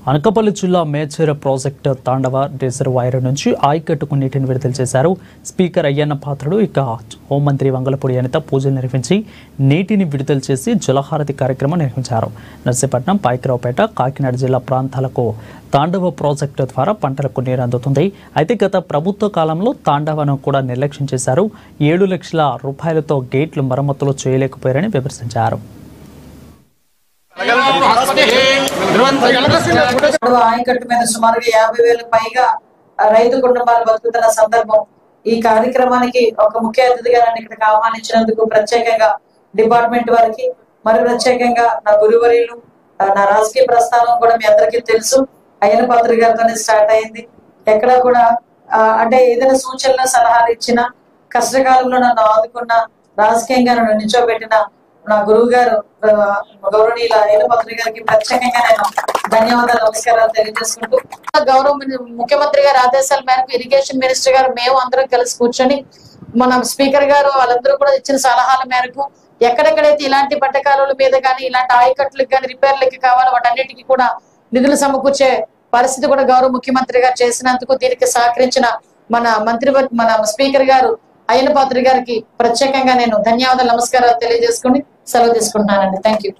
అనకాపల్లి జిల్లా మేచేర ప్రాజెక్టు తాండవ రిజర్వాయర్ నుంచి ఆయకట్టుకు నీటిని విడుదల చేశారు. స్పీకర్ అయ్యన్న పాత్రుడు ఇక హోంమంత్రి వంగలపూడి అనిత పూజలు నిర్వహించి నీటిని విడుదల చేసి జలహారతి కార్యక్రమం నిర్వహించారు. నర్సీపట్నం, పాయకరావుపేట, కాకినాడ జిల్లా ప్రాంతాలకు తాండవ ప్రాజెక్టు ద్వారా పంటలకు నీరు అందుతుంది. అయితే గత ప్రభుత్వ కాలంలో తాండవను కూడా నిర్లక్ష్యం చేశారు. 7 లక్షల రూపాయలతో గేట్లు మరమ్మతులు చేయలేకపోయారని విమర్శించారు. ఆయకట్టు మీద సుమారుగా 50,000 పైగా రైతు కుటుంబాలు బతుకుతున్న సందర్భం. ఈ కార్యక్రమానికి ఒక ముఖ్య అతిథిగా నన్ను ఇక్కడికి ఆహ్వానించినందుకు ప్రత్యేకంగా డిపార్ట్మెంట్ వారికి, మరి ప్రత్యేకంగా నా గురువర్యులు, నా రాజకీయ ప్రస్థానం కూడా మీ అందరికీ తెలుసు. అయ్యన్న పాత్ర గారితోనే స్టార్ట్ అయింది. ఎక్కడ కూడా అంటే ఏదైనా సూచనలు, సలహాలు ఇచ్చిన, కష్టకాలంలో నన్ను ఆదుకున్న, రాజకీయంగా నన్ను నిల్చోబెట్టిన నా గురువు గారు గౌరవనీయుల అయ్యన్న పాత్ర గారికి ప్రత్యేకంగా నేను ధన్యవాదాలు, నమస్కారాలు తెలియజేసుకుంటూ, గౌరవ ముఖ్యమంత్రి గారి ఆదేశాల మేరకు ఇరిగేషన్ మినిస్టర్ గారు మేము అందరం కలిసి కూర్చొని మన స్పీకర్ గారు వాళ్ళందరూ కూడా ఇచ్చిన సలహాల మేరకు ఎక్కడెక్కడైతే ఇలాంటి పట్టకాల మీద కానీ ఇలాంటి ఆయకట్లకు కానీ రిపేర్లకి కావాలో వాటన్నిటికీ కూడా నిధులు సమకూర్చే పరిస్థితి కూడా గౌరవ ముఖ్యమంత్రి గారు చేసినందుకు దీనికి సహకరించిన మన స్పీకర్ గారు అయ్యన్న పాత్ర గారికి ప్రత్యేకంగా నేను ధన్యవాదాలు, నమస్కారాలు తెలియజేసుకుని సెలవు తీసుకుంటున్నానండి. Thank you.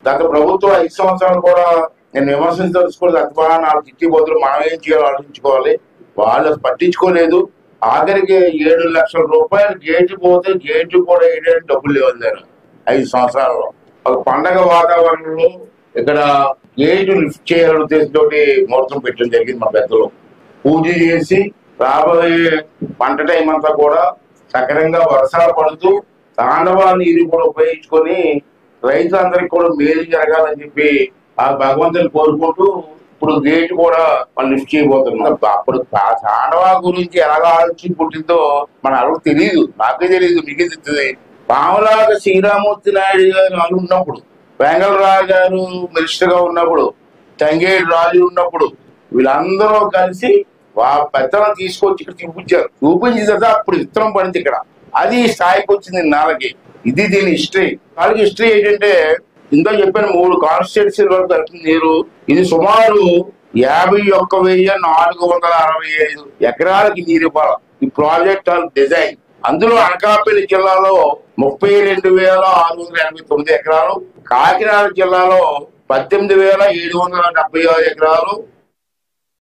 గత ప్రభుత్వం 5 సంవత్సరాలు కూడా నేను విమర్శించదలుచుకోలేదు. అథవా 4 చిట్టి బదులు మనం ఏం చేయాలో ఆలోచించుకోవాలి. వాళ్ళు పట్టించుకోలేదు. ఆఖరికి 7 లక్షల రూపాయలు గేటు పోతే గేటు కూడా వేయడానికి డబ్బులు లేవన్నారు 5 సంవత్సరాల్లో. ఒక పండగ వాతావరణంలో ఇక్కడ గేటు లిఫ్ట్ చేయాలని ఉద్దేశంతో ముహూర్తం పెట్టడం జరిగింది. మా పెద్దలు పూజ చేసి రాబోయే పంట టైం అంతా కూడా సక్రమంగా వర్షాలు పడుతూ తాండవ నీరు కూడా ఉపయోగించుకొని రైతులందరికీ కూడా మేలు జరగాలని చెప్పి ఆ భగవంతుని కోరుకుంటూ ఇప్పుడు గేటు కూడా మనం లిఫ్ట్ చేయబోతున్నాం. అప్పుడు తాండవ గురించి ఎలాగ ఆలోచన పుట్టిందో మన అరకు తెలియదు, నాకే తెలియదు, మీకే తెలుస్తుంది. పాములాగా శ్రీరామూర్తి నాయుడు గారు ఉన్నప్పుడు, వెంగళరావు గారు మినిస్టర్ గా ఉన్నప్పుడు, తంగేడు రాజు ఉన్నప్పుడు వీళ్ళందరూ కలిసి పెద్దలను తీసుకొచ్చి ఇక్కడ చూపించిన తర్వాత అప్పుడు విత్తనం పడింది ఇక్కడ. అది స్థాయికి వచ్చింది నాలకి. ఇది దీని హిస్టరీ. వాళ్ళకి హిస్టరీ ఏంటంటే ఇందో చెప్పిన 3 కాన్స్టిట్యున్సీ వరకు కలిపి నీరు. ఇది సుమారు 51,465 ఎకరాలకి నీరు ఇవ్వాలి. ఈ ప్రాజెక్ట్ డిజైన్. అందులో అనకాపల్లి జిల్లాలో 32,689 ఎకరాలు, కాకినాడ జిల్లాలో 18,775 ఎకరాలు,